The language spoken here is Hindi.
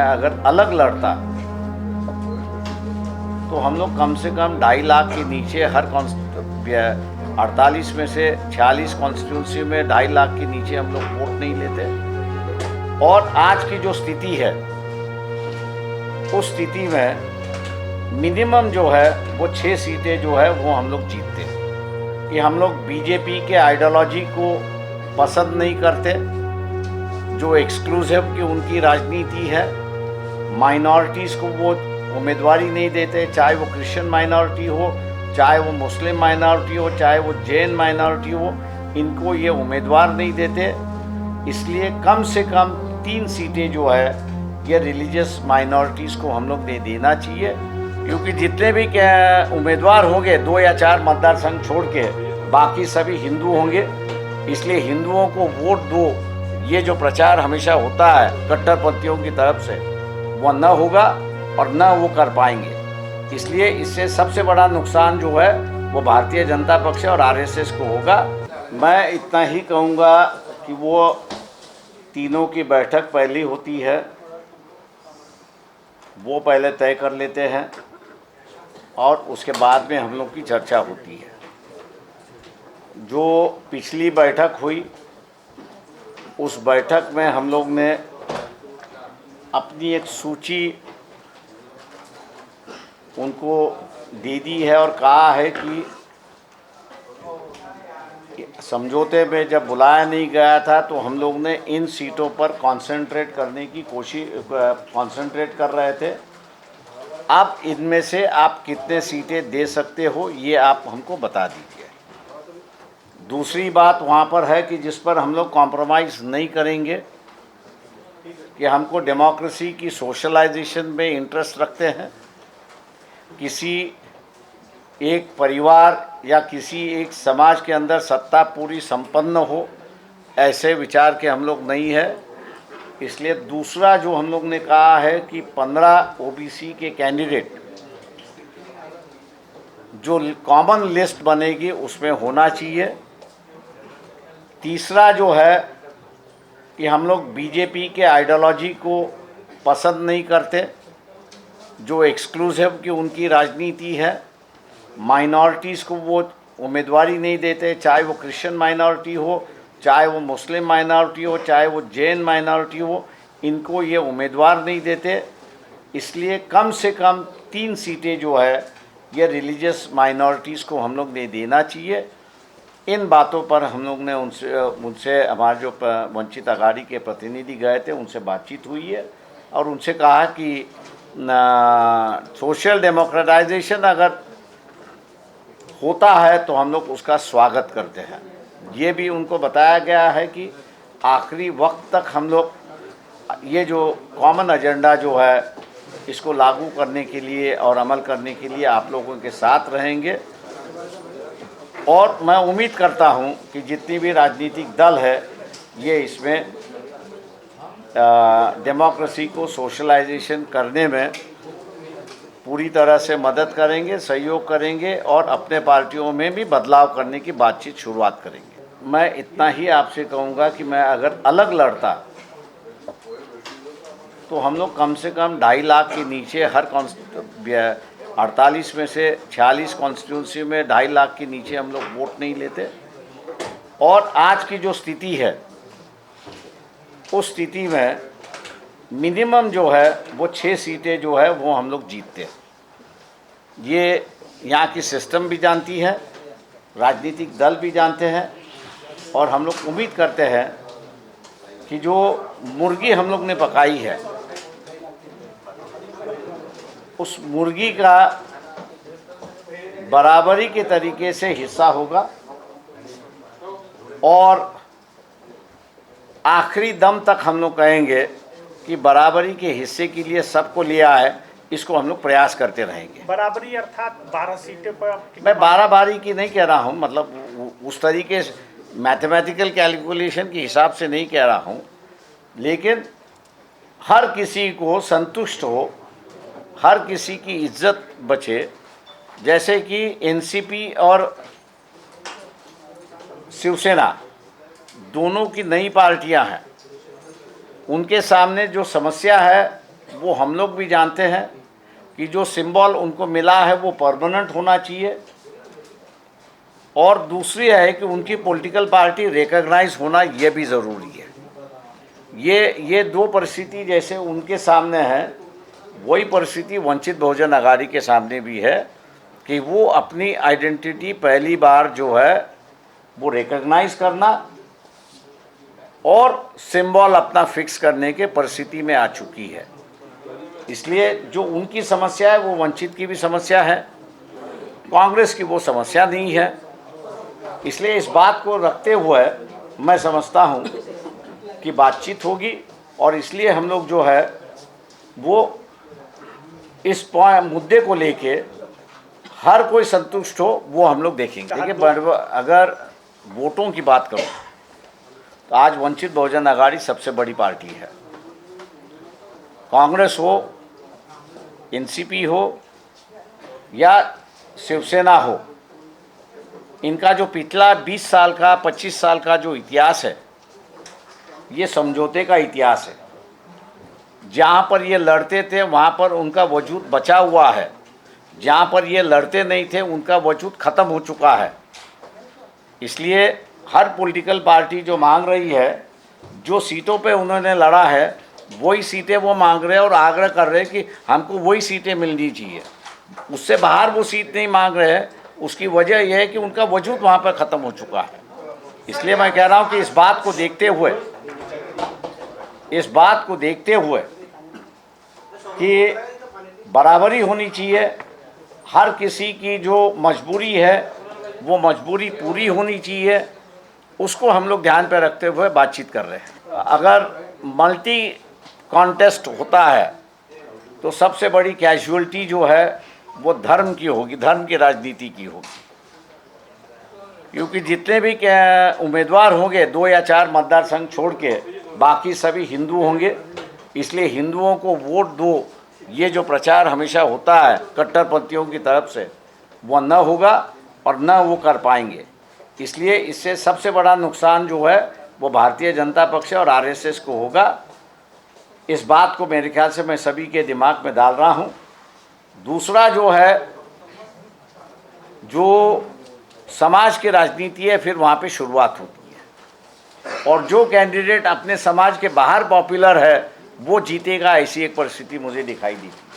मैं अगर अलग लड़ता तो हम लोग कम से कम 2.5 लाख के नीचे हर 48 में से 46 कॉन्स्टिट्यूंसी में 2.5 लाख के नीचे हम लोग वोट नहीं लेते। और आज की जो स्थिति है उस स्थिति में मिनिमम जो है वो 6 सीटें जो है वो हम लोग जीतते हैं। कि हम लोग बीजेपी के आइडियोलॉजी को पसंद नहीं करते, जो एक्सक्लूसिव की उनकी राजनीति है। माइनॉरिटीज़ को वो उम्मीदवारी नहीं देते, चाहे वो क्रिश्चियन माइनॉरिटी हो, चाहे वो मुस्लिम माइनॉरिटी हो, चाहे वो जैन माइनॉरिटी हो, इनको ये उम्मीदवार नहीं देते। इसलिए कम से कम 3 सीटें जो है ये रिलीजियस माइनॉरिटीज़ को हम लोग दे देना चाहिए। क्योंकि जितने भी उम्मीदवार होंगे 2 या 4 मतदार संघ छोड़ के बाकी सभी हिंदू होंगे। इसलिए हिंदुओं को वोट दो, ये जो प्रचार हमेशा होता है कट्टरपंथियों की तरफ से, वो न होगा और न वो कर पाएंगे। इसलिए इससे सबसे बड़ा नुकसान जो है वो भारतीय जनता पक्ष और आरएसएस को होगा। मैं इतना ही कहूँगा कि वो तीनों की बैठक पहली होती है, वो पहले तय कर लेते हैं और उसके बाद में हम लोग की चर्चा होती है। जो पिछली बैठक हुई उस बैठक में हम लोग ने अपनी एक सूची उनको दे दी है और कहा है कि समझौते में जब बुलाया नहीं गया था तो हम लोग ने इन सीटों पर कंसंट्रेट करने की कंसंट्रेट कर रहे थे। अब इनमें से आप कितने सीटें दे सकते हो ये आप हमको बता दीजिए। दूसरी बात वहाँ पर है कि जिस पर हम लोग कॉम्प्रोमाइज़ नहीं करेंगे कि हमको डेमोक्रेसी की सोशलाइजेशन में इंटरेस्ट रखते हैं। किसी एक परिवार या किसी एक समाज के अंदर सत्ता पूरी संपन्न हो, ऐसे विचार के हम लोग नहीं है। इसलिए दूसरा जो हम लोग ने कहा है कि 15 ओबीसी के कैंडिडेट जो कॉमन लिस्ट बनेगी उसमें होना चाहिए। तीसरा जो है कि हम लोग बीजेपी के आइडियोलॉजी को पसंद नहीं करते, जो एक्सक्लूसिव की उनकी राजनीति है। माइनॉरिटीज़ को वो उम्मीदवारी नहीं देते, चाहे वो क्रिश्चियन माइनॉरिटी हो, चाहे वो मुस्लिम माइनॉरिटी हो, चाहे वो जैन माइनॉरिटी हो, इनको ये उम्मीदवार नहीं देते। इसलिए कम से कम 3 सीटें जो है ये रिलीजियस माइनॉरिटीज़ को हम लोग दे देना चाहिए। इन बातों पर हम लोग ने उनसे हमारे जो वंचित अघाड़ी के प्रतिनिधि गए थे उनसे बातचीत हुई है और उनसे कहा कि सोशल डेमोक्रेटाइजेशन अगर होता है तो हम लोग उसका स्वागत करते हैं। ये भी उनको बताया गया है कि आखिरी वक्त तक हम लोग ये जो कॉमन एजेंडा जो है इसको लागू करने के लिए और अमल करने के लिए आप लोगों के साथ रहेंगे। और मैं उम्मीद करता हूं कि जितनी भी राजनीतिक दल है ये इसमें डेमोक्रेसी को सोशलाइजेशन करने में पूरी तरह से मदद करेंगे, सहयोग करेंगे और अपने पार्टियों में भी बदलाव करने की बातचीत शुरुआत करेंगे। मैं इतना ही आपसे कहूँगा कि मैं अगर अलग लड़ता तो हम लोग कम से कम 2.5 लाख के नीचे हर 48 में से 46 कॉन्स्टिट्यूंसी में 2.5 लाख के नीचे हम लोग वोट नहीं लेते। और आज की जो स्थिति है उस स्थिति में मिनिमम जो है वो 6 सीटें जो है वो हम लोग जीतते हैं। ये यहाँ की सिस्टम भी जानती है, राजनीतिक दल भी जानते हैं और हम लोग उम्मीद करते हैं कि जो मुर्गी हम लोग ने पकाई है उस मुर्गी का बराबरी के तरीके से हिस्सा होगा और आखिरी दम तक हम लोग कहेंगे कि बराबरी के हिस्से के लिए सबको लिया है, इसको हम लोग प्रयास करते रहेंगे। बराबरी अर्थात 12 सीटें पर मैं 12 बारी की नहीं कह रहा हूँ, मतलब उस तरीके से मैथमेटिकल कैलकुलेशन के हिसाब से नहीं कह रहा हूँ, लेकिन हर किसी को संतुष्ट हो, हर किसी की इज्जत बचे। जैसे कि एनसीपी और शिवसेना दोनों की नई पार्टियां हैं, उनके सामने जो समस्या है वो हम लोग भी जानते हैं कि जो सिंबल उनको मिला है वो परमानेंट होना चाहिए, और दूसरी है कि उनकी पॉलिटिकल पार्टी रिकॉग्नाइज होना ये भी ज़रूरी है। ये दो परिस्थिति जैसे उनके सामने है, वही परिस्थिति वंचित बहुजन आघाड़ी के सामने भी है कि वो अपनी आइडेंटिटी पहली बार जो है वो रिकॉग्नाइज करना और सिंबल अपना फिक्स करने के परिस्थिति में आ चुकी है। इसलिए जो उनकी समस्या है वो वंचित की भी समस्या है, कांग्रेस की वो समस्या नहीं है। इसलिए इस बात को रखते हुए मैं समझता हूँ कि बातचीत होगी, और इसलिए हम लोग जो है वो इस मुद्दे को लेके हर कोई संतुष्ट हो वो हम लोग देखेंगे। देखिए, अगर वोटों की बात करूँ तो आज वंचित बहुजन आघाड़ी सबसे बड़ी पार्टी है। कांग्रेस हो, एनसीपी हो या शिवसेना हो, इनका जो पिछला 20 साल का 25 साल का जो इतिहास है ये समझौते का इतिहास है। जहाँ पर ये लड़ते थे वहाँ पर उनका वजूद बचा हुआ है, जहाँ पर ये लड़ते नहीं थे उनका वजूद ख़त्म हो चुका है। इसलिए हर पॉलिटिकल पार्टी जो मांग रही है, जो सीटों पे उन्होंने लड़ा है वही सीटें वो मांग रहे हैं और आग्रह कर रहे हैं कि हमको वही सीटें मिलनी चाहिए। उससे बाहर वो सीट नहीं मांग रहे हैं। उसकी वजह यह है कि उनका वजूद वहाँ पर ख़त्म हो चुका है। इसलिए मैं कह रहा हूँ कि इस बात को देखते हुए कि बराबरी होनी चाहिए, हर किसी की जो मजबूरी है वो मजबूरी पूरी होनी चाहिए, उसको हम लोग ध्यान पे रखते हुए बातचीत कर रहे हैं। अगर मल्टी कॉन्टेस्ट होता है तो सबसे बड़ी कैजुअलिटी जो है वो धर्म की होगी, धर्म की राजनीति की होगी, क्योंकि जितने भी उम्मीदवार होंगे 2 या 4 मतदार संघ छोड़ के बाकी सभी हिंदू होंगे। इसलिए हिंदुओं को वोट दो, ये जो प्रचार हमेशा होता है कट्टरपंथियों की तरफ से, वो न होगा और न वो कर पाएंगे। इसलिए इससे सबसे बड़ा नुकसान जो है वो भारतीय जनता पक्ष और आरएसएस को होगा। इस बात को मेरे ख्याल से मैं सभी के दिमाग में डाल रहा हूँ। दूसरा जो है, जो समाज की राजनीति है, फिर वहाँ पे शुरुआत होती है, और जो कैंडिडेट अपने समाज के बाहर पॉपुलर है वो जीतेगा, ऐसी एक परिस्थिति मुझे दिखाई दी थी।